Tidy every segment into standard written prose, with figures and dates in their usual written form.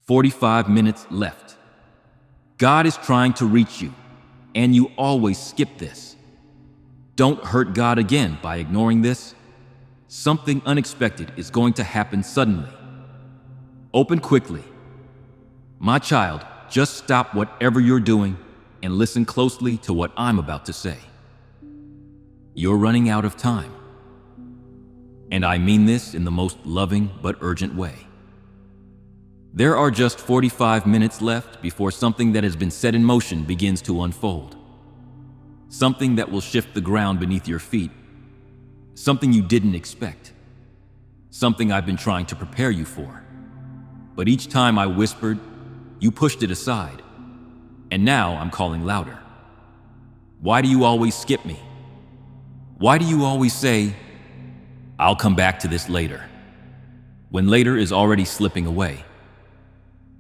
45 minutes left. God is trying to reach you, and you always skip this. Don't hurt God again by ignoring this. Something unexpected is going to happen suddenly. Open quickly. My child, just stop whatever you're doing and listen closely to what I'm about to say. You're running out of time. And I mean this in the most loving but urgent way. There are just 45 minutes left before something that has been set in motion begins to unfold. Something that will shift the ground beneath your feet. Something you didn't expect. Something I've been trying to prepare you for. But each time I whispered, you pushed it aside. And now I'm calling louder. Why do you always skip me? Why do you always say, I'll come back to this later, when later is already slipping away?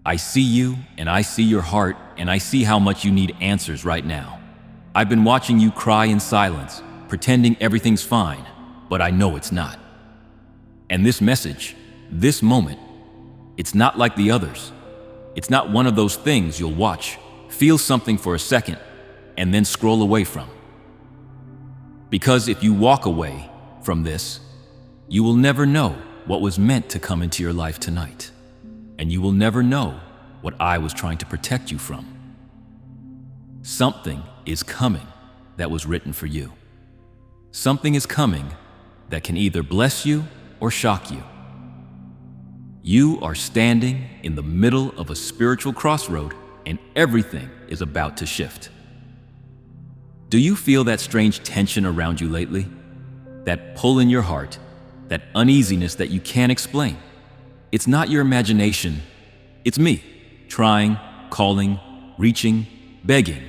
I see you, and I see your heart, and I see how much you need answers right now. I've been watching you cry in silence, pretending everything's fine, but I know it's not. And this message, this moment, it's not like the others. It's not one of those things you'll watch, feel something for a second, and then scroll away from. Because if you walk away from this, you will never know what was meant to come into your life tonight. And you will never know what I was trying to protect you from. Something is coming that was written for you. Something is coming that can either bless you or shock you. You are standing in the middle of a spiritual crossroad, and everything is about to shift. Do you feel that strange tension around you lately? That pull in your heart, that uneasiness that you can't explain? It's not your imagination, it's me, trying, calling, reaching, begging.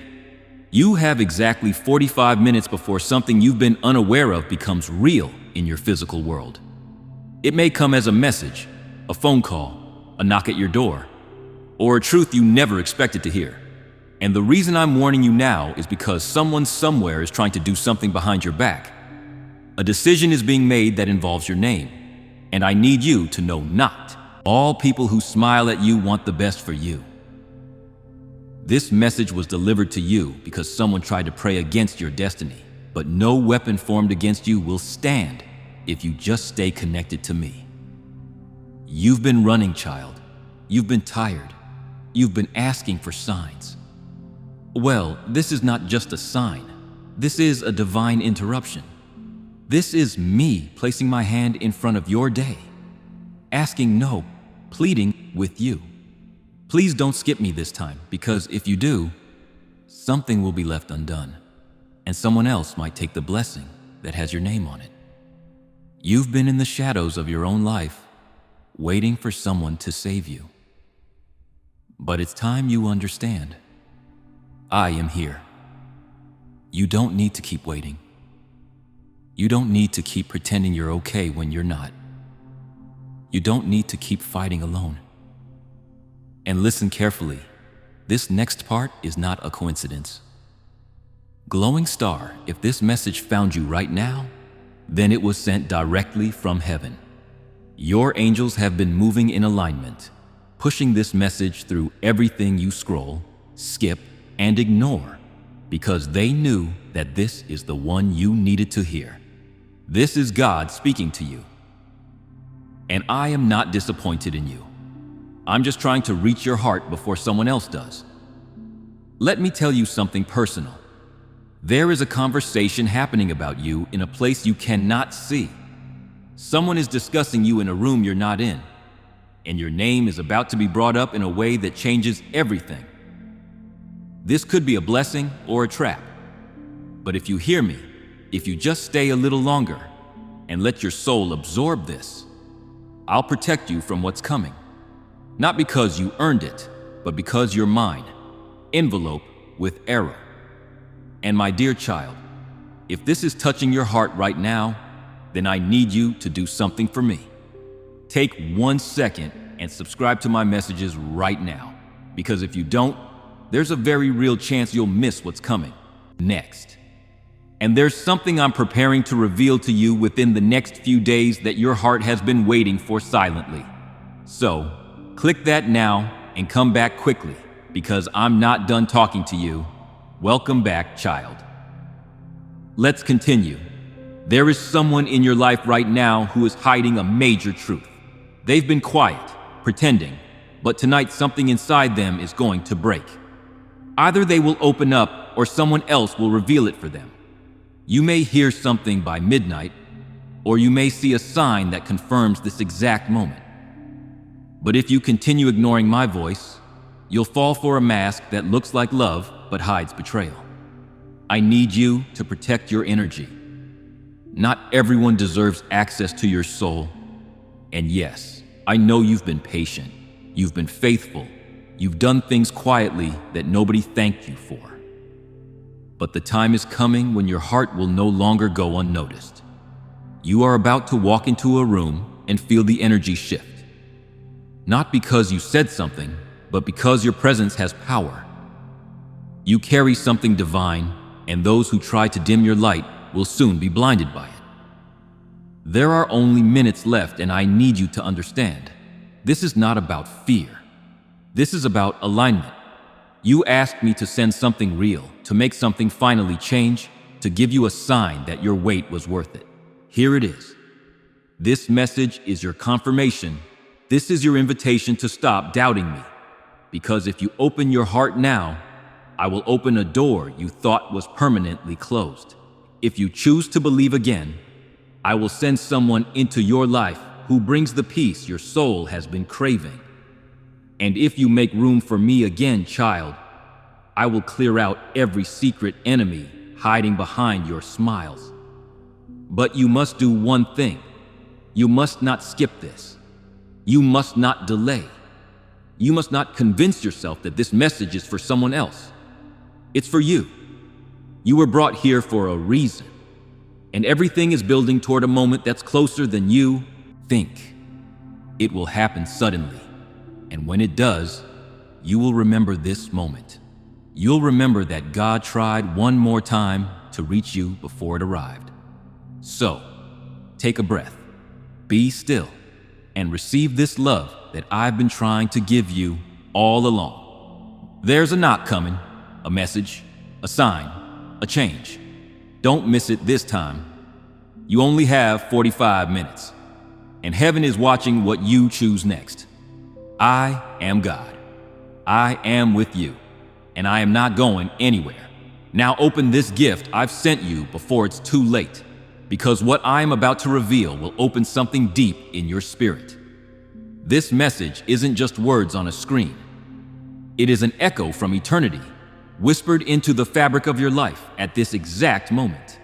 You have exactly 45 minutes before something you've been unaware of becomes real in your physical world. It may come as a message, a phone call, a knock at your door, or a truth you never expected to hear. And the reason I'm warning you now is because someone somewhere is trying to do something behind your back. A decision is being made that involves your name. And I need you to know not all people who smile at you want the best for you. This message was delivered to you because someone tried to pray against your destiny, but no weapon formed against you will stand if you just stay connected to me. You've been running, child. You've been tired. You've been asking for signs. Well, this is not just a sign. This is a divine interruption. This is me placing my hand in front of your day, asking no, pleading with you. Please don't skip me this time, because if you do, something will be left undone, and someone else might take the blessing that has your name on it. You've been in the shadows of your own life, waiting for someone to save you. But it's time you understand. I am here. You don't need to keep waiting. You don't need to keep pretending you're okay when you're not. You don't need to keep fighting alone. And listen carefully, this next part is not a coincidence. Glowing star, if this message found you right now, then it was sent directly from heaven. Your angels have been moving in alignment, pushing this message through everything you scroll, skip, and ignore, because they knew that this is the one you needed to hear. This is God speaking to you. And I am not disappointed in you. I'm just trying to reach your heart before someone else does. Let me tell you something personal. There is a conversation happening about you in a place you cannot see. Someone is discussing you in a room you're not in, and your name is about to be brought up in a way that changes everything. This could be a blessing or a trap. But if you hear me, if you just stay a little longer and let your soul absorb this, I'll protect you from what's coming. Not because you earned it, but because you're mine, envelope with arrow. And my dear child, if this is touching your heart right now, then I need you to do something for me. Take 1 second and subscribe to my messages right now, because if you don't, there's a very real chance you'll miss what's coming next. And there's something I'm preparing to reveal to you within the next few days that your heart has been waiting for silently. So, click that now and come back quickly, because I'm not done talking to you. Welcome back, child. Let's continue. There is someone in your life right now who is hiding a major truth. They've been quiet, pretending, but tonight something inside them is going to break. Either they will open up or someone else will reveal it for them. You may hear something by midnight, or you may see a sign that confirms this exact moment. But if you continue ignoring my voice, you'll fall for a mask that looks like love but hides betrayal. I need you to protect your energy. Not everyone deserves access to your soul. And yes, I know you've been patient, you've been faithful, you've done things quietly that nobody thanked you for. But the time is coming when your heart will no longer go unnoticed. You are about to walk into a room and feel the energy shift. Not because you said something, but because your presence has power. You carry something divine, and those who try to dim your light will soon be blinded by it. There are only minutes left, and I need you to understand. This is not about fear. This is about alignment. You asked me to send something real, to make something finally change, to give you a sign that your wait was worth it. Here it is. This message is your confirmation. This is your invitation to stop doubting me. Because if you open your heart now, I will open a door you thought was permanently closed. If you choose to believe again, I will send someone into your life who brings the peace your soul has been craving. And if you make room for me again, child, I will clear out every secret enemy hiding behind your smiles. But you must do one thing. You must not skip this. You must not delay. You must not convince yourself that this message is for someone else. It's for you. You were brought here for a reason. And everything is building toward a moment that's closer than you think. It will happen suddenly. And when it does, you will remember this moment. You'll remember that God tried one more time to reach you before it arrived. So, take a breath, be still, and receive this love that I've been trying to give you all along. There's a knock coming, a message, a sign, a change. Don't miss it this time. You only have 45 minutes, and heaven is watching what you choose next. I am God. I am with you, and I am not going anywhere. Now open this gift I've sent you before it's too late, because what I am about to reveal will open something deep in your spirit. This message isn't just words on a screen. It is an echo from eternity, whispered into the fabric of your life at this exact moment.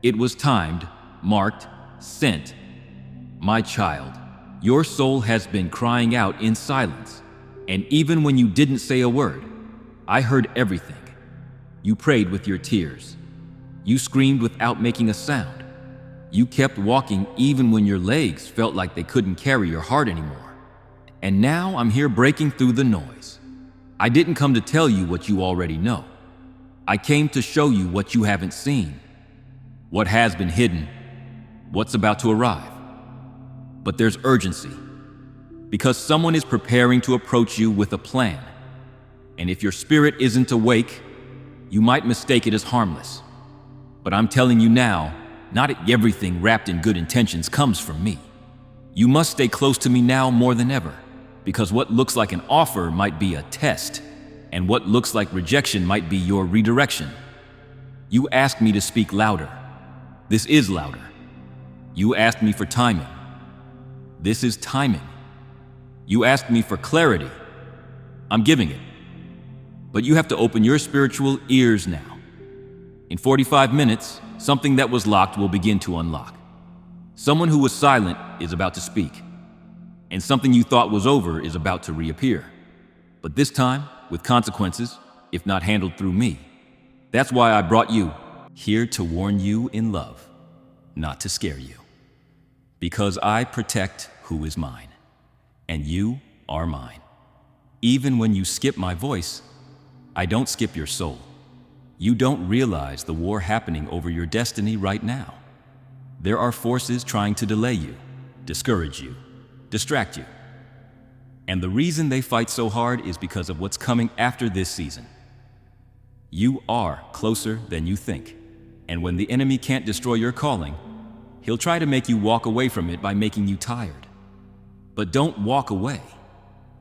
It was timed, marked, sent. My child, your soul has been crying out in silence, and even when you didn't say a word, I heard everything. You prayed with your tears. You screamed without making a sound. You kept walking even when your legs felt like they couldn't carry your heart anymore. And now I'm here breaking through the noise. I didn't come to tell you what you already know. I came to show you what you haven't seen, what has been hidden, what's about to arrive. But there's urgency, because someone is preparing to approach you with a plan. And if your spirit isn't awake, you might mistake it as harmless. But I'm telling you now, not everything wrapped in good intentions comes from me. You must stay close to me now more than ever, because what looks like an offer might be a test, and what looks like rejection might be your redirection. You asked me to speak louder. This is louder. You asked me for timing. This is timing. You asked me for clarity. I'm giving it. But you have to open your spiritual ears now. In 45 minutes, something that was locked will begin to unlock. Someone who was silent is about to speak, and something you thought was over is about to reappear. But this time, with consequences, if not handled through me. That's why I brought you here, to warn you in love, not to scare you. Because I protect who is mine, and you are mine. Even when you skip my voice, I don't skip your soul. You don't realize the war happening over your destiny right now. There are forces trying to delay you, discourage you, distract you. And the reason they fight so hard is because of what's coming after this season. You are closer than you think. And when the enemy can't destroy your calling, he'll try to make you walk away from it by making you tired. But don't walk away.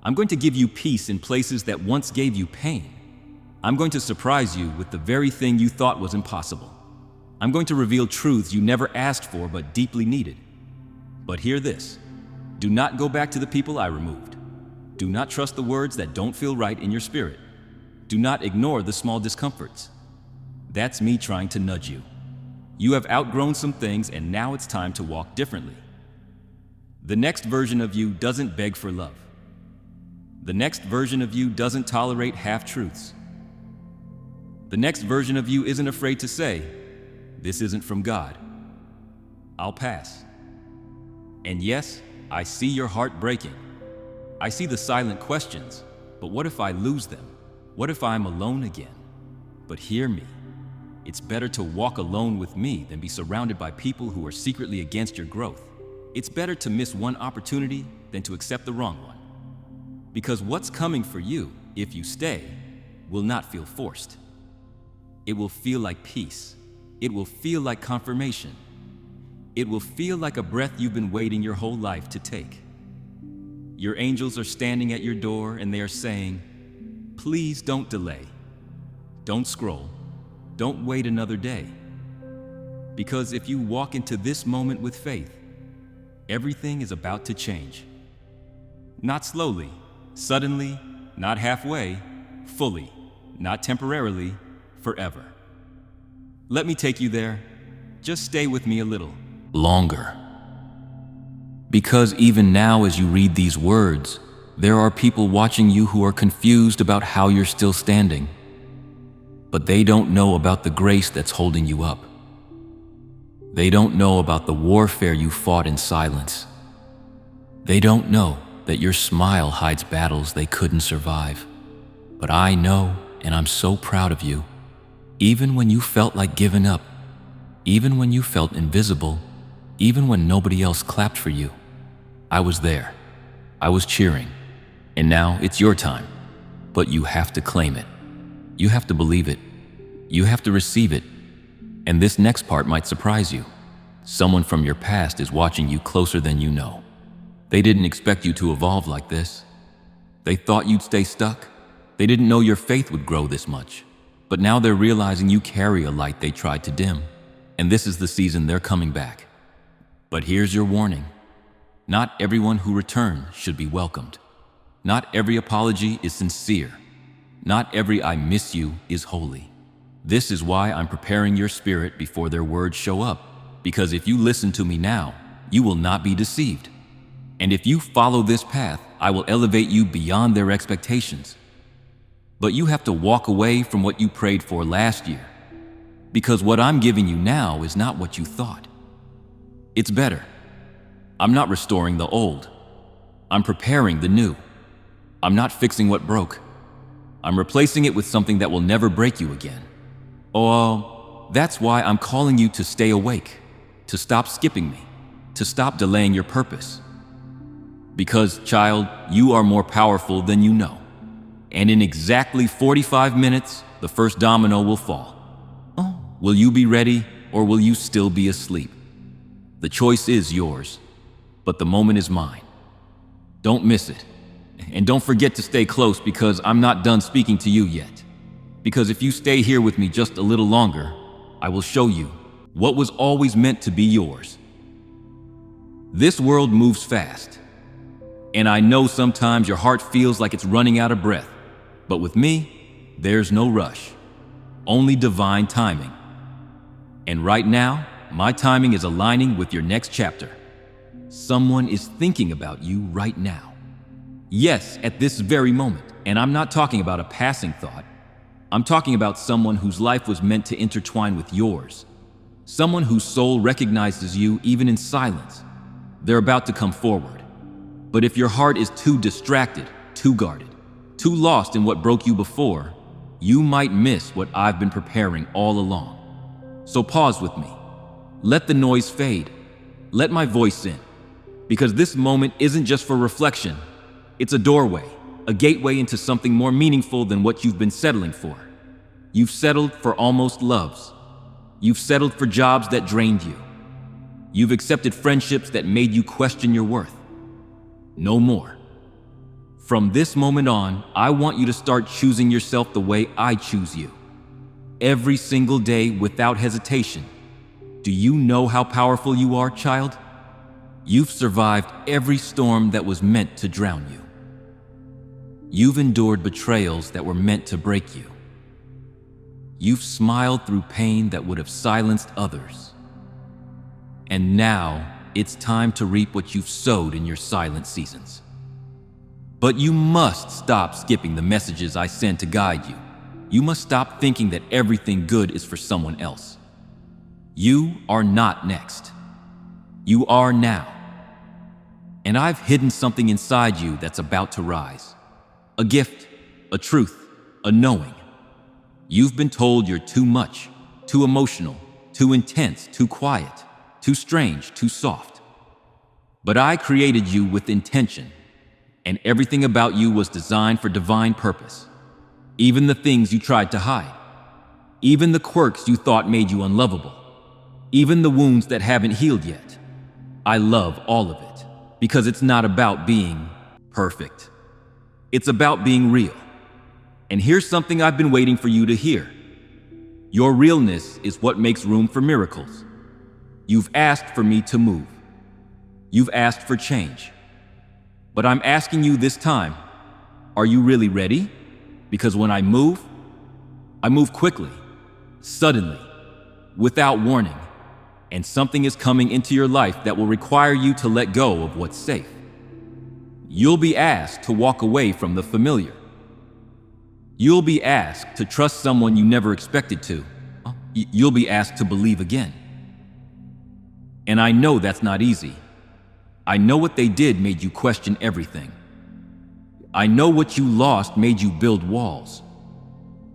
I'm going to give you peace in places that once gave you pain. I'm going to surprise you with the very thing you thought was impossible. I'm going to reveal truths you never asked for but deeply needed. But hear this. Do not go back to the people I removed. Do not trust the words that don't feel right in your spirit. Do not ignore the small discomforts. That's me trying to nudge you. You have outgrown some things and now it's time to walk differently. The next version of you doesn't beg for love. The next version of you doesn't tolerate half-truths. The next version of you isn't afraid to say, "This isn't from God. I'll pass." And yes, I see your heart breaking. I see the silent questions, but what if I lose them? What if I'm alone again? But hear me. It's better to walk alone with me than be surrounded by people who are secretly against your growth. It's better to miss one opportunity than to accept the wrong one. Because what's coming for you, if you stay, will not feel forced. It will feel like peace. It will feel like confirmation. It will feel like a breath you've been waiting your whole life to take. Your angels are standing at your door and they are saying, "Please don't delay. Don't scroll. Don't wait another day." Because if you walk into this moment with faith, everything is about to change. Not slowly, suddenly, not halfway, fully, not temporarily, forever. Let me take you there. Just stay with me a little longer. Because even now as you read these words, there are people watching you who are confused about how you're still standing. But they don't know about the grace that's holding you up. They don't know about the warfare you fought in silence. They don't know that your smile hides battles they couldn't survive. But I know, and I'm so proud of you. Even when you felt like giving up, even when you felt invisible, even when nobody else clapped for you, I was there. I was cheering. And now it's your time. But you have to claim it. You have to believe it. You have to receive it. And this next part might surprise you. Someone from your past is watching you closer than you know. They didn't expect you to evolve like this. They thought you'd stay stuck. They didn't know your faith would grow this much. But now they're realizing you carry a light they tried to dim. And this is the season they're coming back. But here's your warning. Not everyone who returns should be welcomed. Not every apology is sincere. Not every "I miss you" is holy. This is why I'm preparing your spirit before their words show up. Because if you listen to me now, you will not be deceived. And if you follow this path, I will elevate you beyond their expectations. But you have to walk away from what you prayed for last year. Because what I'm giving you now is not what you thought. It's better. I'm not restoring the old. I'm preparing the new. I'm not fixing what broke. I'm replacing it with something that will never break you again. Oh, that's why I'm calling you to stay awake, to stop skipping me, to stop delaying your purpose. Because, child, you are more powerful than you know. And in exactly 45 minutes, the first domino will fall. Oh, will you be ready or will you still be asleep? The choice is yours, but the moment is mine. Don't miss it. And don't forget to stay close because I'm not done speaking to you yet. Because if you stay here with me just a little longer, I will show you what was always meant to be yours. This world moves fast. And I know sometimes your heart feels like it's running out of breath. But with me, there's no rush. Only divine timing. And right now, my timing is aligning with your next chapter. Someone is thinking about you right now. Yes, at this very moment. And I'm not talking about a passing thought. I'm talking about someone whose life was meant to intertwine with yours. Someone whose soul recognizes you even in silence. They're about to come forward. But if your heart is too distracted, too guarded, too lost in what broke you before, you might miss what I've been preparing all along. So pause with me. Let the noise fade. Let my voice in. Because this moment isn't just for reflection. It's a doorway, a gateway into something more meaningful than what you've been settling for. You've settled for almost loves. You've settled for jobs that drained you. You've accepted friendships that made you question your worth. No more. From this moment on, I want you to start choosing yourself the way I choose you. Every single day without hesitation. Do you know how powerful you are, child? You've survived every storm that was meant to drown you. You've endured betrayals that were meant to break you. You've smiled through pain that would have silenced others. And now, it's time to reap what you've sowed in your silent seasons. But you must stop skipping the messages I send to guide you. You must stop thinking that everything good is for someone else. You are not next. You are now. And I've hidden something inside you that's about to rise. A gift, a truth, a knowing. You've been told you're too much, too emotional, too intense, too quiet, too strange, too soft. But I created you with intention, and everything about you was designed for divine purpose. Even the things you tried to hide. Even the quirks you thought made you unlovable. Even the wounds that haven't healed yet. I love all of it, because it's not about being perfect. It's about being real. And here's something I've been waiting for you to hear. Your realness is what makes room for miracles. You've asked for me to move. You've asked for change. But I'm asking you this time, are you really ready? Because when I move quickly, suddenly, without warning, and something is coming into your life that will require you to let go of what's safe. You'll be asked to walk away from the familiar. You'll be asked to trust someone you never expected to. You'll be asked to believe again. And I know that's not easy. I know what they did made you question everything. I know what you lost made you build walls.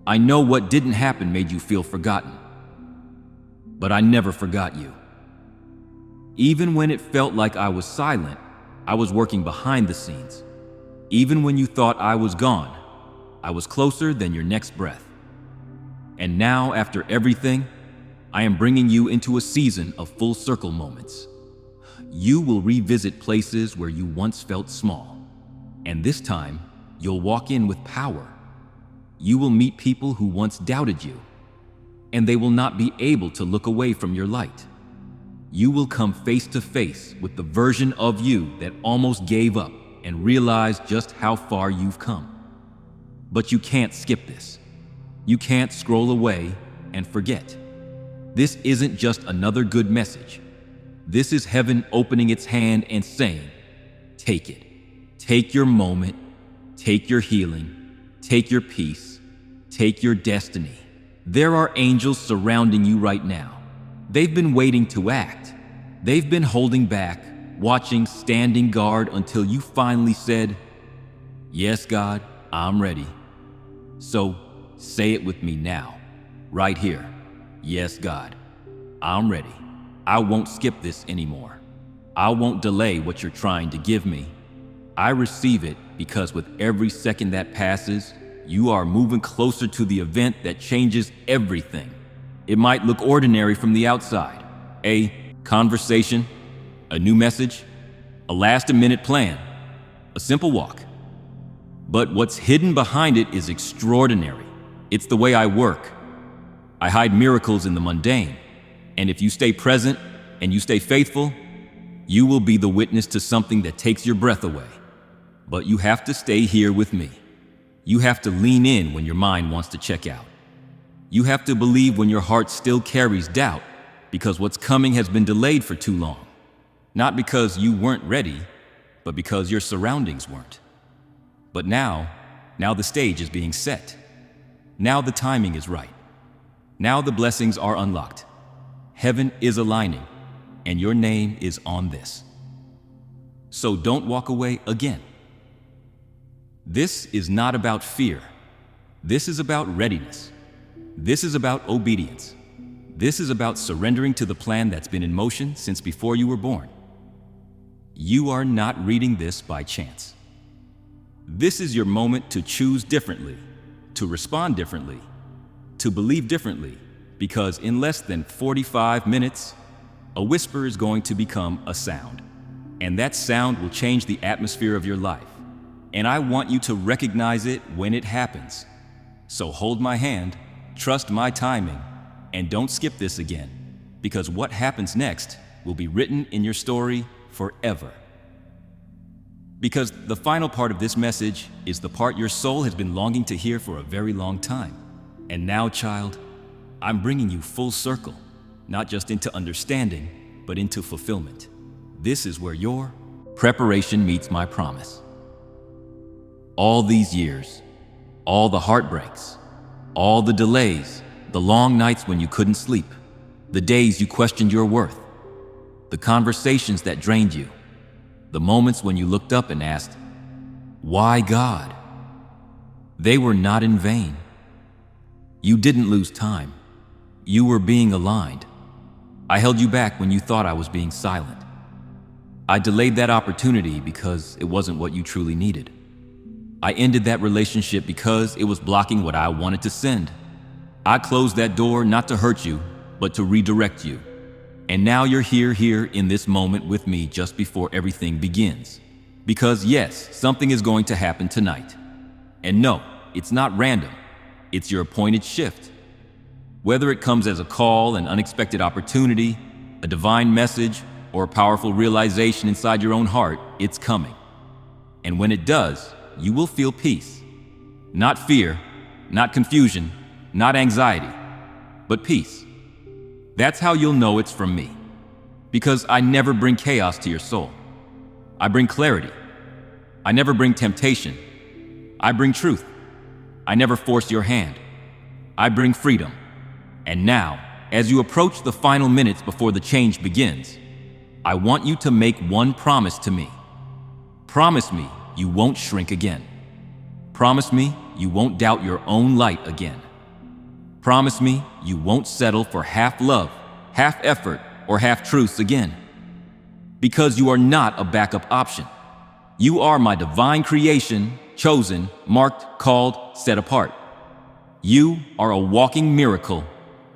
I know what didn't happen made you feel forgotten. But I never forgot you. Even when it felt like I was silent, I was working behind the scenes. Even when you thought I was gone, I was closer than your next breath. And now, after everything, I am bringing you into a season of full circle moments. You will revisit places where you once felt small. And this time, you'll walk in with power. You will meet people who once doubted you, and they will not be able to look away from your light. You will come face to face with the version of you that almost gave up and realized just how far you've come. But you can't skip this. You can't scroll away and forget. This isn't just another good message. This is heaven opening its hand and saying, take it. Take your moment. Take your healing. Take your peace. Take your destiny. There are angels surrounding you right now. They've been waiting to act. They've been holding back, watching, standing guard until you finally said, yes, God, I'm ready. So say it with me now, right here. Yes, God, I'm ready. I won't skip this anymore. I won't delay what you're trying to give me. I receive it because with every second that passes, you are moving closer to the event that changes everything. It might look ordinary from the outside. A conversation, a new message, a last-minute plan, a simple walk. But what's hidden behind it is extraordinary. It's the way I work. I hide miracles in the mundane. And if you stay present and you stay faithful, you will be the witness to something that takes your breath away. But you have to stay here with me. You have to lean in when your mind wants to check out. You have to believe when your heart still carries doubt, because what's coming has been delayed for too long. Not because you weren't ready, but because your surroundings weren't. But now the stage is being set. Now the timing is right. Now the blessings are unlocked. Heaven is aligning, and your name is on this. So don't walk away again. This is not about fear. This is about readiness. This is about obedience. This is about surrendering to the plan that's been in motion since before you were born. You are not reading this by chance. This is your moment to choose differently, to respond differently, to believe differently, because in less than 45 minutes, a whisper is going to become a sound. And that sound will change the atmosphere of your life. And I want you to recognize it when it happens. So hold my hand, trust my timing, and don't skip this again, because what happens next will be written in your story forever. Because the final part of this message is the part your soul has been longing to hear for a very long time. And now, child, I'm bringing you full circle, not just into understanding, but into fulfillment. This is where your preparation meets my promise. All these years, all the heartbreaks, all the delays, the long nights when you couldn't sleep, the days you questioned your worth, the conversations that drained you, the moments when you looked up and asked, "Why God?" They were not in vain. You didn't lose time. You were being aligned. I held you back when you thought I was being silent. I delayed that opportunity because it wasn't what you truly needed. I ended that relationship because it was blocking what I wanted to send. I closed that door not to hurt you, but to redirect you. And now you're here in this moment with me just before everything begins. Because yes, something is going to happen tonight. And no, it's not random. It's your appointed shift. Whether it comes as a call, an unexpected opportunity, a divine message, or a powerful realization inside your own heart, it's coming. And when it does, you will feel peace. Not fear, not confusion, not anxiety, but peace. That's how you'll know it's from me. Because I never bring chaos to your soul. I bring clarity. I never bring temptation. I bring truth. I never force your hand. I bring freedom. And now, as you approach the final minutes before the change begins, I want you to make one promise to me. Promise me you won't shrink again. Promise me you won't doubt your own light again. Promise me you won't settle for half love, half effort, or half truths again. Because you are not a backup option. You are my divine creation, chosen, marked, called, set apart. You are a walking miracle.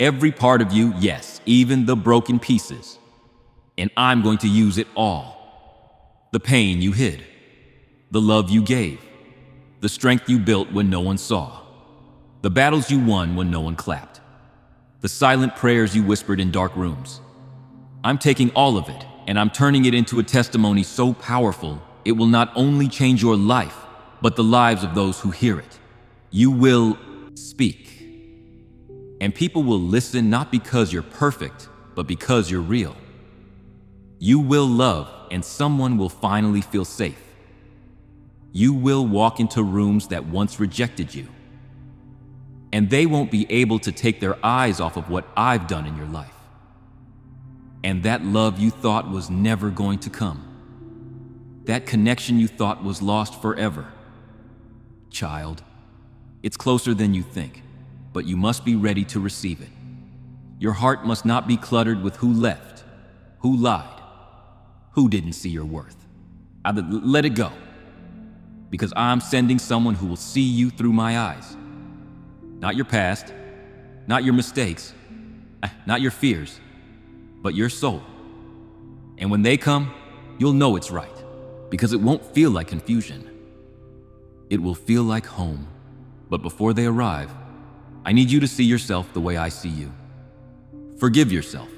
Every part of you, yes, even the broken pieces. And I'm going to use it all. The pain you hid, the love you gave, the strength you built when no one saw, the battles you won when no one clapped, the silent prayers you whispered in dark rooms. I'm taking all of it and I'm turning it into a testimony so powerful it will not only change your life, but the lives of those who hear it. You will speak. And people will listen not because you're perfect, but because you're real. You will love and someone will finally feel safe. You will walk into rooms that once rejected you. And they won't be able to take their eyes off of what I've done in your life. And that love you thought was never going to come. That connection you thought was lost forever. Child, it's closer than you think, but you must be ready to receive it. Your heart must not be cluttered with who left, who lied, who didn't see your worth. Let it go, because I'm sending someone who will see you through my eyes. Not your past, not your mistakes, not your fears, but your soul. And when they come, you'll know it's right, because it won't feel like confusion. It will feel like home. But before they arrive, I need you to see yourself the way I see you. Forgive yourself.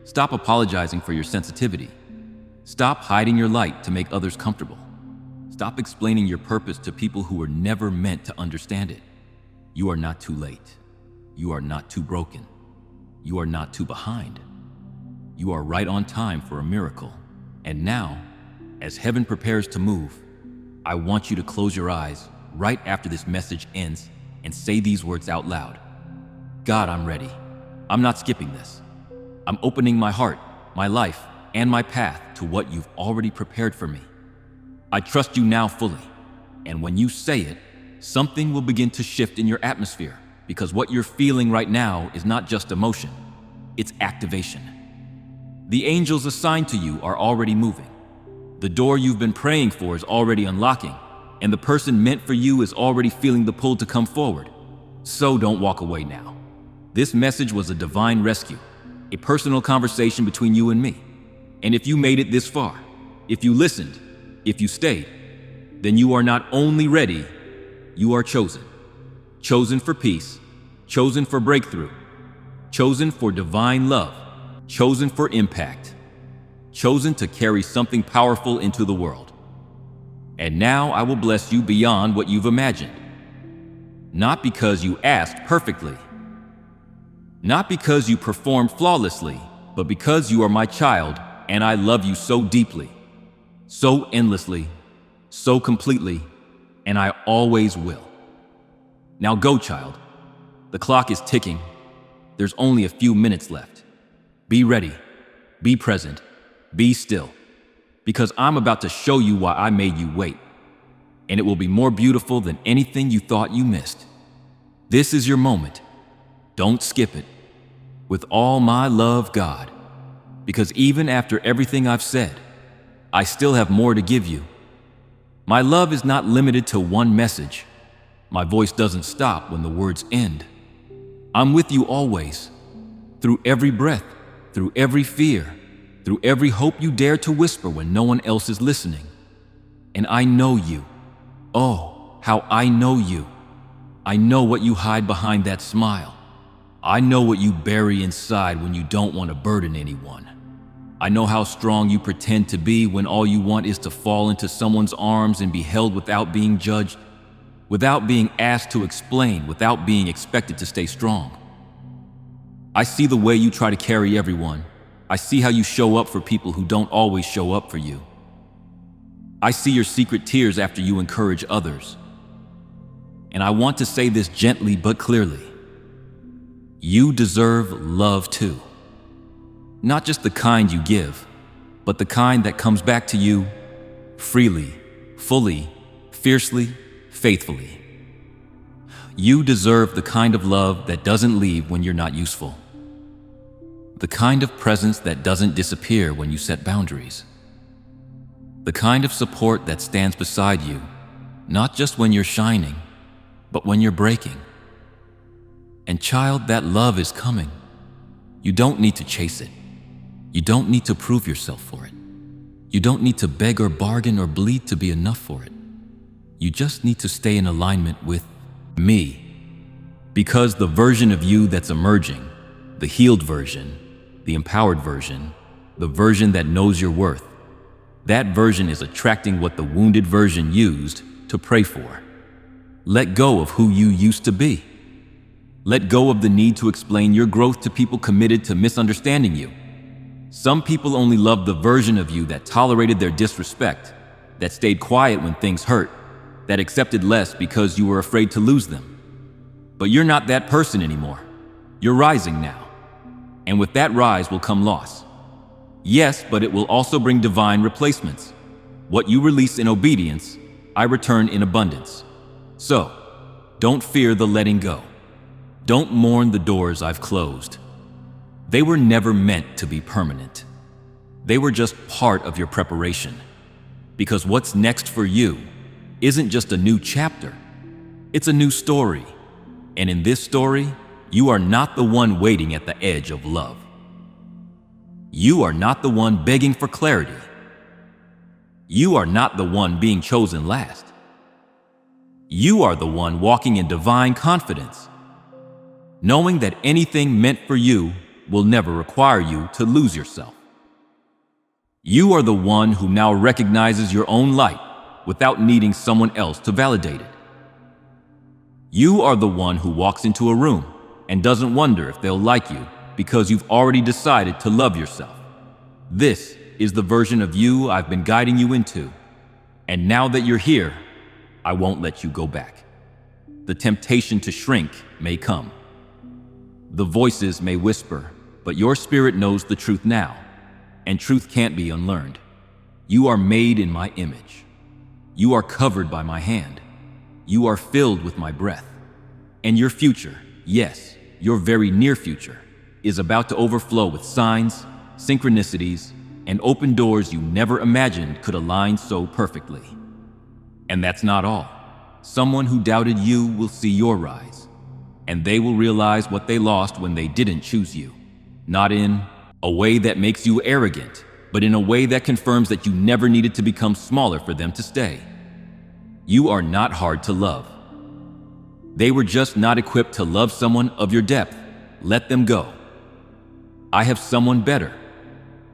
Stop apologizing for your sensitivity. Stop hiding your light to make others comfortable. Stop explaining your purpose to people who were never meant to understand it. You are not too late. You are not too broken. You are not too behind. You are right on time for a miracle. And now, as heaven prepares to move, I want you to close your eyes right after this message ends and say these words out loud. God, I'm ready. I'm not skipping this. I'm opening my heart, my life, and my path to what you've already prepared for me. I trust you now fully. And when you say it, something will begin to shift in your atmosphere, because what you're feeling right now is not just emotion, it's activation. The angels assigned to you are already moving. The door you've been praying for is already unlocking, and the person meant for you is already feeling the pull to come forward. So don't walk away now. This message was a divine rescue, a personal conversation between you and me. And if you made it this far, if you listened, if you stayed, then you are not only ready, you are chosen. Chosen for peace, chosen for breakthrough, chosen for divine love, chosen for impact, chosen to carry something powerful into the world. And now I will bless you beyond what you've imagined. Not because you asked perfectly, not because you performed flawlessly, but because you are my child and I love you so deeply, so endlessly, so completely, and I always will. Now go, child. The clock is ticking. There's only a few minutes left. Be ready, be present, be still, because I'm about to show you why I made you wait, and it will be more beautiful than anything you thought you missed. This is your moment. Don't skip it. With all my love, God, because even after everything I've said, I still have more to give you. My love is not limited to one message. My voice doesn't stop when the words end. I'm with you always, through every breath, through every fear, through every hope you dare to whisper when no one else is listening. And I know you. Oh, how I know you. I know what you hide behind that smile. I know what you bury inside when you don't want to burden anyone. I know how strong you pretend to be when all you want is to fall into someone's arms and be held without being judged, without being asked to explain, without being expected to stay strong. I see the way you try to carry everyone. I see how you show up for people who don't always show up for you. I see your secret tears after you encourage others. And I want to say this gently but clearly. You deserve love too. Not just the kind you give, but the kind that comes back to you freely, fully, fiercely, faithfully. You deserve the kind of love that doesn't leave when you're not useful. The kind of presence that doesn't disappear when you set boundaries. The kind of support that stands beside you, not just when you're shining, but when you're breaking. And child, that love is coming. You don't need to chase it. You don't need to prove yourself for it. You don't need to beg or bargain or bleed to be enough for it. You just need to stay in alignment with me. Because the version of you that's emerging, the healed version, the empowered version, the version that knows your worth, that version is attracting what the wounded version used to pray for. Let go of who you used to be. Let go of the need to explain your growth to people committed to misunderstanding you. Some people only love the version of you that tolerated their disrespect, that stayed quiet when things hurt, that accepted less because you were afraid to lose them. But you're not that person anymore. You're rising now. And with that rise will come loss. Yes, but it will also bring divine replacements. What you release in obedience, I return in abundance. So, don't fear the letting go. Don't mourn the doors I've closed. They were never meant to be permanent. They were just part of your preparation. Because what's next for you isn't just a new chapter, it's a new story. And in this story, you are not the one waiting at the edge of love. You are not the one begging for clarity. You are not the one being chosen last. You are the one walking in divine confidence, knowing that anything meant for you will never require you to lose yourself. You are the one who now recognizes your own light without needing someone else to validate it. You are the one who walks into a room and doesn't wonder if they'll like you because you've already decided to love yourself. This is the version of you I've been guiding you into. And now that you're here, I won't let you go back. The temptation to shrink may come. The voices may whisper, but your spirit knows the truth now, and truth can't be unlearned. You are made in my image. You are covered by my hand. You are filled with my breath. And your future, yes, your very near future, is about to overflow with signs, synchronicities, and open doors you never imagined could align so perfectly. And that's not all. Someone who doubted you will see your rise, and they will realize what they lost when they didn't choose you. Not in a way that makes you arrogant, but in a way that confirms that you never needed to become smaller for them to stay. You are not hard to love. They were just not equipped to love someone of your depth. Let them go. I have someone better.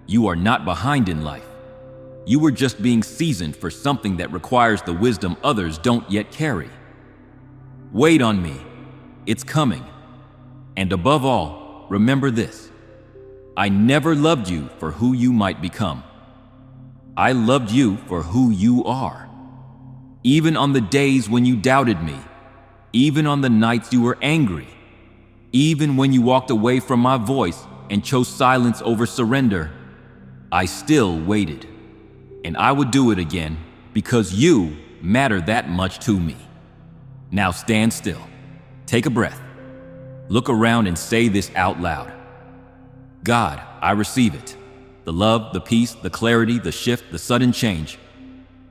You are not behind in life. You were just being seasoned for something that requires the wisdom others don't yet carry. Wait on me. It's coming. And above all, remember this. I never loved you for who you might become. I loved you for who you are. Even on the days when you doubted me, even on the nights you were angry, even when you walked away from my voice and chose silence over surrender, I still waited. And I would do it again because you matter that much to me. Now stand still. Take a breath. Look around and say this out loud. God, I receive it. The love, the peace, the clarity, the shift, the sudden change.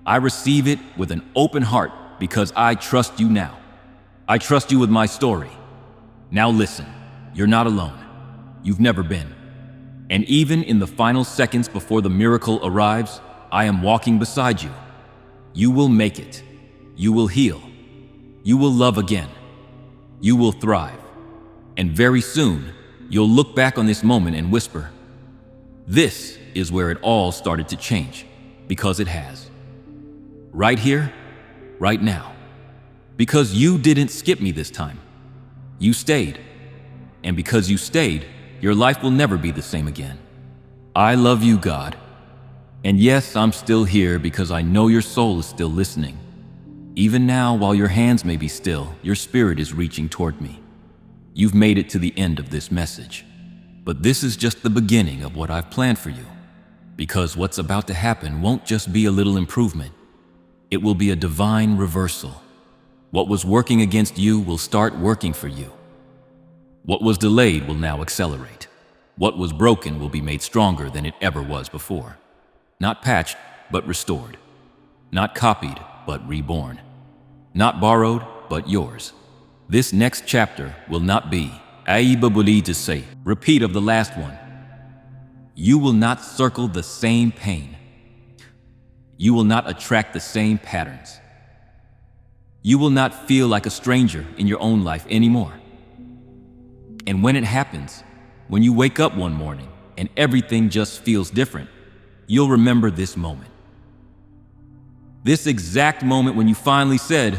I receive it with an open heart because I trust you now. I trust you with my story. Now listen, you're not alone. You've never been. And even in the final seconds before the miracle arrives, I am walking beside you. You will make it. You will heal. You will love again. You will thrive. And very soon, you'll look back on this moment and whisper, this is where it all started to change, because it has. Right here, right now. Because you didn't skip me this time. You stayed. And because you stayed, your life will never be the same again. I love you, God. And yes, I'm still here because I know your soul is still listening. Even now, while your hands may be still, your spirit is reaching toward me. You've made it to the end of this message. But this is just the beginning of what I've planned for you. Because what's about to happen won't just be a little improvement. It will be a divine reversal. What was working against you will start working for you. What was delayed will now accelerate. What was broken will be made stronger than it ever was before. Not patched, but restored. Not copied, but reborn. Not borrowed, but yours. This next chapter will not be to say, repeat of the last one. You will not circle the same pain. You will not attract the same patterns. You will not feel like a stranger in your own life anymore. And when it happens, when you wake up one morning and everything just feels different, you'll remember this moment. This exact moment when you finally said,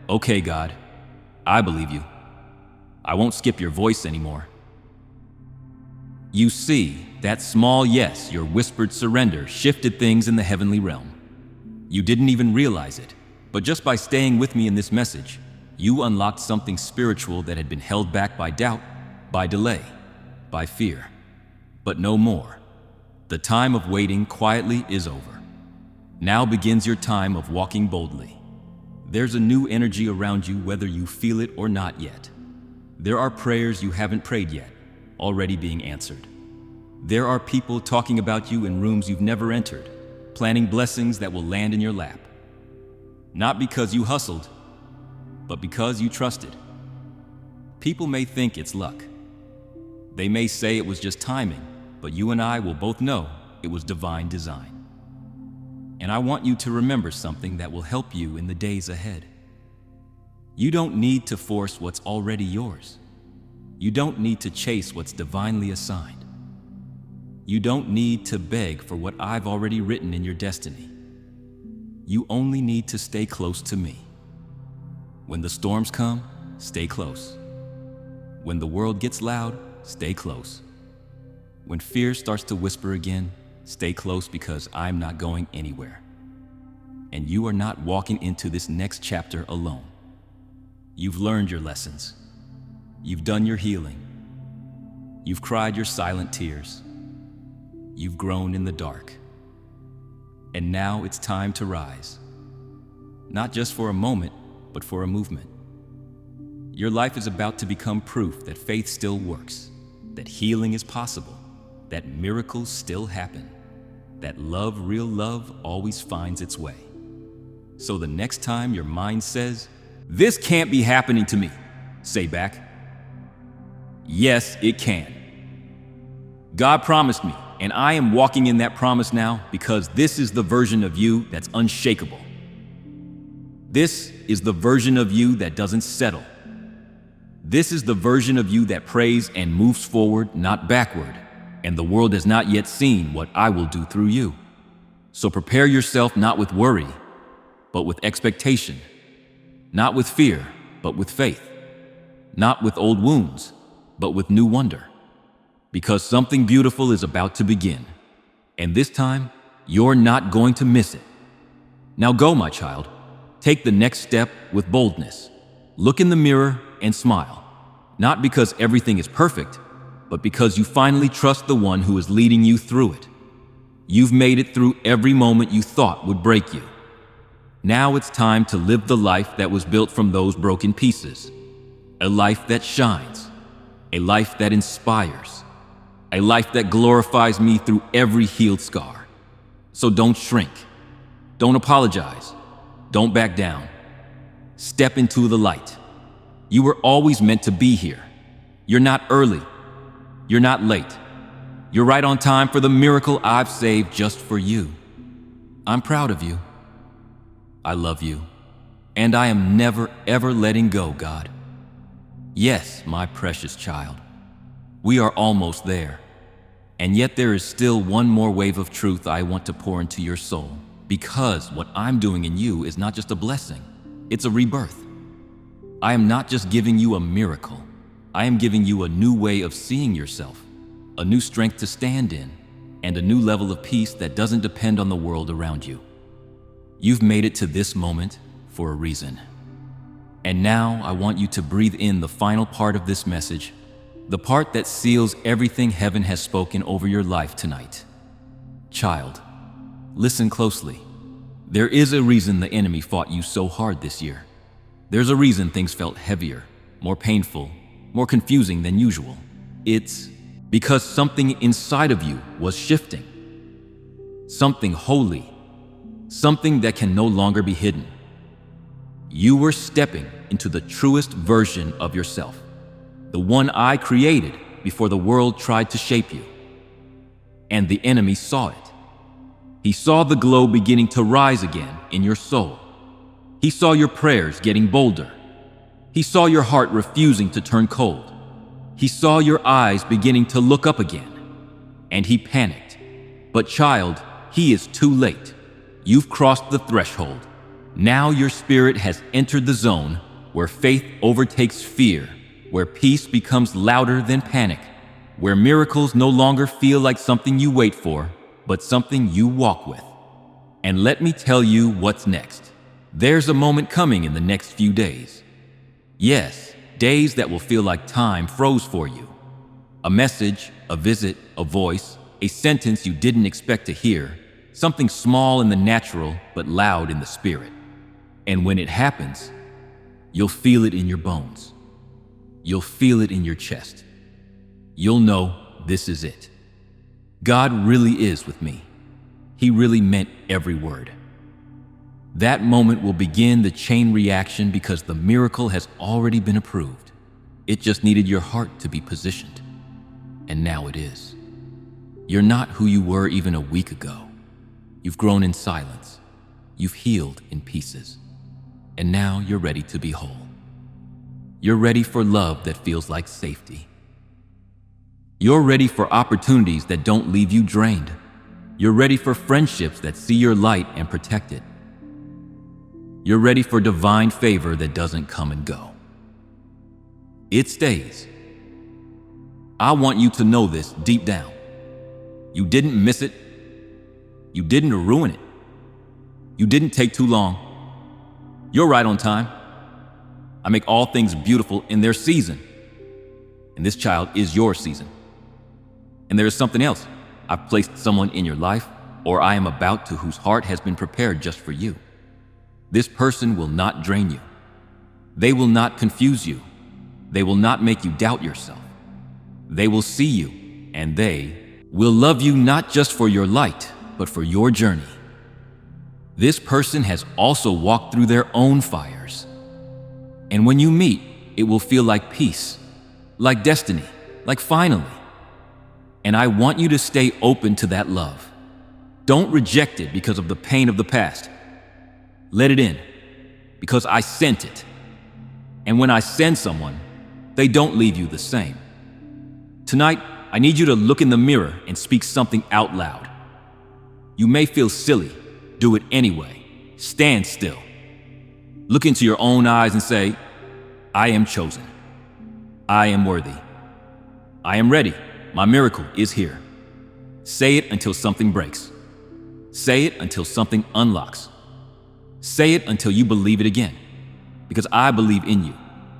okay, God, I believe you. I won't skip your voice anymore. You see, that small yes, your whispered surrender, shifted things in the heavenly realm. You didn't even realize it, but just by staying with me in this message, you unlocked something spiritual that had been held back by doubt, by delay, by fear. But no more. The time of waiting quietly is over. Now begins your time of walking boldly. There's a new energy around you whether you feel it or not yet. There are prayers you haven't prayed yet, already being answered. There are people talking about you in rooms you've never entered, planning blessings that will land in your lap. Not because you hustled, but because you trusted. People may think it's luck. They may say it was just timing, but you and I will both know it was divine design. And I want you to remember something that will help you in the days ahead. You don't need to force what's already yours. You don't need to chase what's divinely assigned. You don't need to beg for what I've already written in your destiny. You only need to stay close to me. When the storms come, stay close. When the world gets loud, stay close. When fear starts to whisper again, stay close because I'm not going anywhere. And you are not walking into this next chapter alone. You've learned your lessons. You've done your healing. You've cried your silent tears. You've grown in the dark. And now it's time to rise. Not just for a moment, but for a movement. Your life is about to become proof that faith still works, that healing is possible, that miracles still happen, that love, real love, always finds its way. So the next time your mind says, "This can't be happening to me," say back, "Yes, it can. God promised me, and I am walking in that promise now because this is the version of you that's unshakable. This is the version of you that doesn't settle. This is the version of you that prays and moves forward, not backward, and the world has not yet seen what I will do through you. So prepare yourself not with worry, but with expectation, not with fear, but with faith, not with old wounds, but with new wonder, because something beautiful is about to begin, and this time, you're not going to miss it. Now go, my child. Take the next step with boldness. Look in the mirror and smile, not because everything is perfect, but because you finally trust the one who is leading you through it. You've made it through every moment you thought would break you. Now it's time to live the life that was built from those broken pieces. A life that shines, a life that inspires, a life that glorifies me through every healed scar. So don't shrink, don't apologize, don't back down. Step into the light. You were always meant to be here. You're not early, you're not late. You're right on time for the miracle I've saved just for you. I'm proud of you. I love you, and I am never, ever letting go, God. Yes, my precious child, we are almost there, and yet there is still one more wave of truth I want to pour into your soul, because what I'm doing in you is not just a blessing, it's a rebirth. I am not just giving you a miracle, I am giving you a new way of seeing yourself, a new strength to stand in, and a new level of peace that doesn't depend on the world around you. You've made it to this moment for a reason. And now I want you to breathe in the final part of this message, the part that seals everything heaven has spoken over your life tonight. Child, listen closely. There is a reason the enemy fought you so hard this year. There's a reason things felt heavier, more painful, more confusing than usual. It's because something inside of you was shifting. Something holy, something that can no longer be hidden. You were stepping into the truest version of yourself, the one I created before the world tried to shape you. And the enemy saw it. He saw the glow beginning to rise again in your soul. He saw your prayers getting bolder. He saw your heart refusing to turn cold. He saw your eyes beginning to look up again. And he panicked. But child, he is too late. You've crossed the threshold. Now your spirit has entered the zone where faith overtakes fear, where peace becomes louder than panic, where miracles no longer feel like something you wait for, but something you walk with. And let me tell you what's next. There's a moment coming in the next few days. Yes, days that will feel like time froze for you. A message, a visit, a voice, a sentence you didn't expect to hear, something small in the natural but loud in the spirit. And when it happens, you'll feel it in your bones. You'll feel it in your chest. You'll know this is it. God really is with me. He really meant every word. That moment will begin the chain reaction because the miracle has already been approved. It just needed your heart to be positioned. And now it is. You're not who you were even a week ago. You've grown in silence. You've healed in pieces. And now you're ready to be whole. You're ready for love that feels like safety. You're ready for opportunities that don't leave you drained. You're ready for friendships that see your light and protect it. You're ready for divine favor that doesn't come and go. It stays. I want you to know this deep down. You didn't miss it. You didn't ruin it. You didn't take too long. You're right on time. I make all things beautiful in their season. And this child is your season. And there is something else. I've placed someone in your life, or I am about to, whose heart has been prepared just for you. This person will not drain you. They will not confuse you. They will not make you doubt yourself. They will see you, and they will love you not just for your light, but for your journey. This person has also walked through their own fires. And when you meet, it will feel like peace, like destiny, like finally. And I want you to stay open to that love. Don't reject it because of the pain of the past. Let it in, because I sent it. And when I send someone, they don't leave you the same. Tonight, I need you to look in the mirror and speak something out loud. You may feel silly. Do it anyway. Stand still. Look into your own eyes and say, I am chosen. I am worthy. I am ready. My miracle is here. Say it until something breaks. Say it until something unlocks. Say it until you believe it again. Because I believe in you.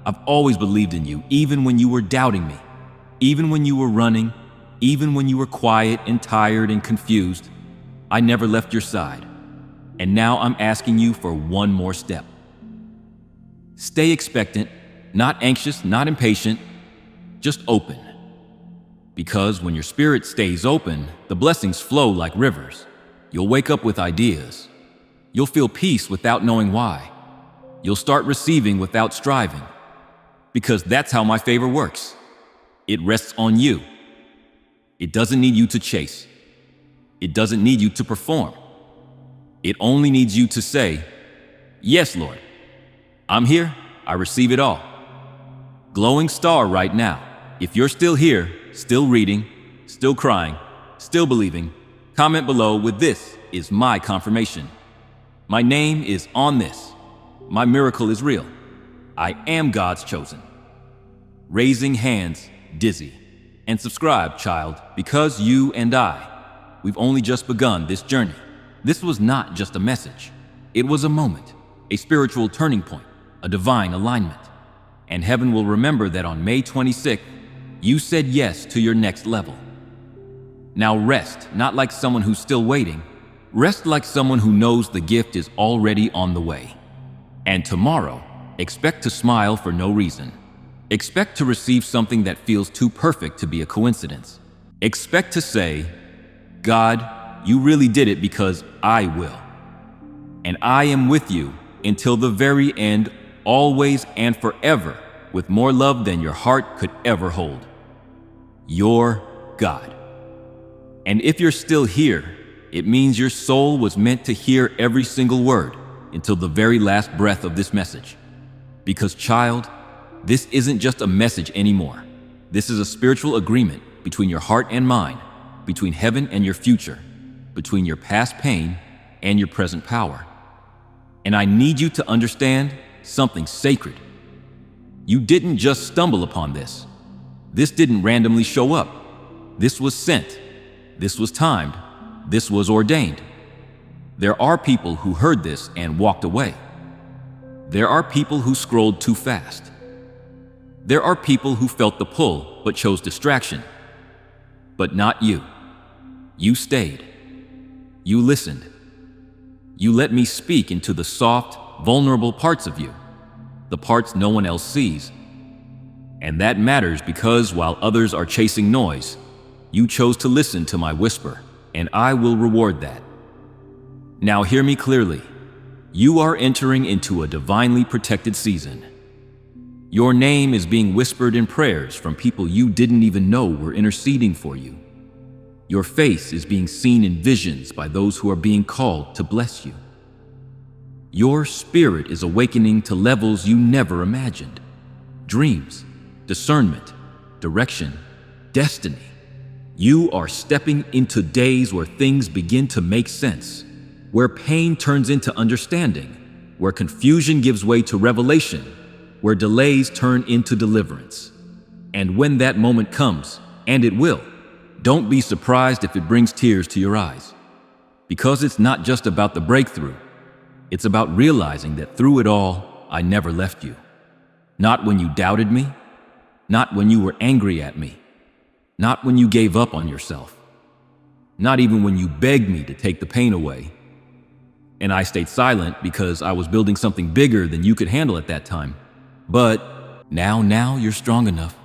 I've always believed in you, even when you were doubting me, even when you were running, even when you were quiet and tired and confused. I never left your side. And now I'm asking you for one more step. Stay expectant, not anxious, not impatient, just open. Because when your spirit stays open, the blessings flow like rivers. You'll wake up with ideas. You'll feel peace without knowing why. You'll start receiving without striving. Because that's how my favor works. It rests on you. It doesn't need you to chase. It doesn't need you to perform. It only needs you to say, yes, Lord, I'm here, I receive it all. Glowing star right now, if you're still here, still reading, still crying, still believing, comment below with "This is my confirmation. My name is on this. My miracle is real. I am God's chosen." Raising hands, dizzy. And subscribe, child, because you and we've only just begun this journey. This was not just a message. It was a moment, a spiritual turning point, a divine alignment. And heaven will remember that on May 26th, you said yes to your next level. Now rest, not like someone who's still waiting. Rest like someone who knows the gift is already on the way. And tomorrow, expect to smile for no reason. Expect to receive something that feels too perfect to be a coincidence. Expect to say, God, you really did it because I will. And I am with you until the very end, always and forever, with more love than your heart could ever hold. Your God. And if you're still here, it means your soul was meant to hear every single word until the very last breath of this message. Because, child, this isn't just a message anymore. This is a spiritual agreement between your heart and mind, between heaven and your future, between your past pain and your present power. And I need you to understand something sacred. You didn't just stumble upon this. This didn't randomly show up. This was sent. This was timed. This was ordained. There are people who heard this and walked away. There are people who scrolled too fast. There are people who felt the pull but chose distraction. But not you. You stayed. You listened. You let me speak into the soft, vulnerable parts of you, the parts no one else sees. And that matters because while others are chasing noise, you chose to listen to my whisper, and I will reward that. Now hear me clearly. You are entering into a divinely protected season. Your name is being whispered in prayers from people you didn't even know were interceding for you. Your face is being seen in visions by those who are being called to bless you. Your spirit is awakening to levels you never imagined. Dreams, discernment, direction, destiny. You are stepping into days where things begin to make sense, where pain turns into understanding, where confusion gives way to revelation, where delays turn into deliverance. And when that moment comes, and it will, don't be surprised if it brings tears to your eyes. Because it's not just about the breakthrough. It's about realizing that through it all, I never left you. Not when you doubted me, not when you were angry at me, not when you gave up on yourself, not even when you begged me to take the pain away. And I stayed silent because I was building something bigger than you could handle at that time. But now you're strong enough.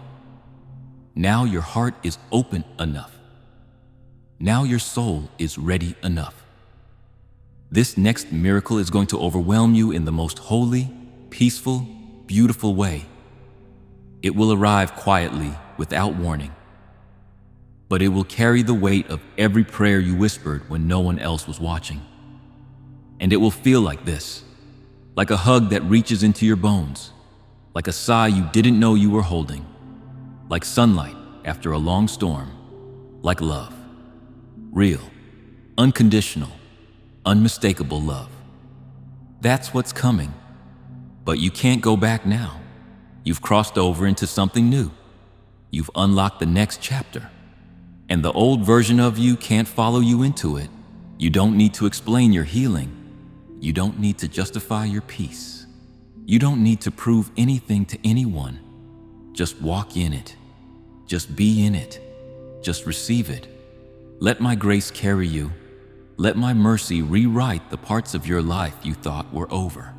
Now your heart is open enough. Now your soul is ready enough. This next miracle is going to overwhelm you in the most holy, peaceful, beautiful way. It will arrive quietly, without warning. But it will carry the weight of every prayer you whispered when no one else was watching. And it will feel like this, like a hug that reaches into your bones, like a sigh you didn't know you were holding, like sunlight after a long storm, like love. Real, unconditional, unmistakable love. That's what's coming. But you can't go back now. You've crossed over into something new. You've unlocked the next chapter. And the old version of you can't follow you into it. You don't need to explain your healing. You don't need to justify your peace. You don't need to prove anything to anyone. Just walk in it. Just be in it. Just receive it. Let my grace carry you. Let my mercy rewrite the parts of your life you thought were over.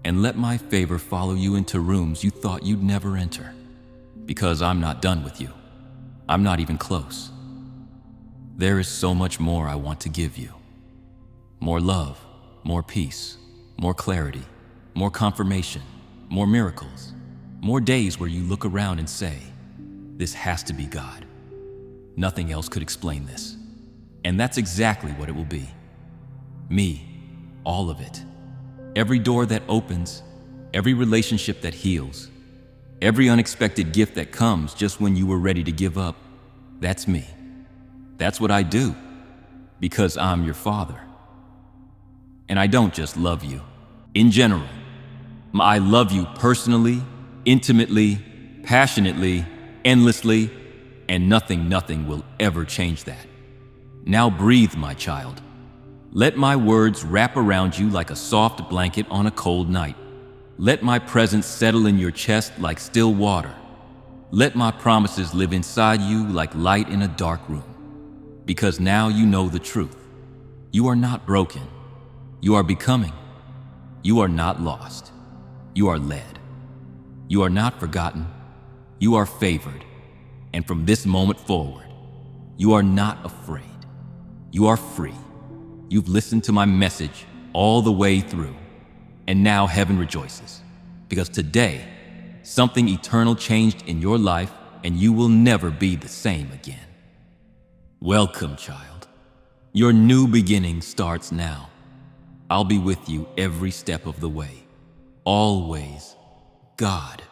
And let my favor follow you into rooms you thought you'd never enter. Because I'm not done with you. I'm not even close. There is so much more I want to give you. More love, more peace, more clarity, more confirmation, more miracles, more days where you look around and say, this has to be God. Nothing else could explain this. And that's exactly what it will be. Me, all of it. Every door that opens, every relationship that heals, every unexpected gift that comes just when you were ready to give up, that's me. That's what I do, because I'm your Father. And I don't just love you. In general, I love you personally, intimately, passionately, endlessly, and nothing will ever change that. Now breathe, my child. Let my words wrap around you like a soft blanket on a cold night. Let my presence settle in your chest like still water. Let my promises live inside you like light in a dark room. Because now you know the truth. You are not broken. You are becoming. You are not lost. You are led. You are not forgotten. You are favored. And from this moment forward, you are not afraid. You are free. You've listened to my message all the way through. And now heaven rejoices. Because today, something eternal changed in your life and you will never be the same again. Welcome, child. Your new beginning starts now. I'll be with you every step of the way. Always, God.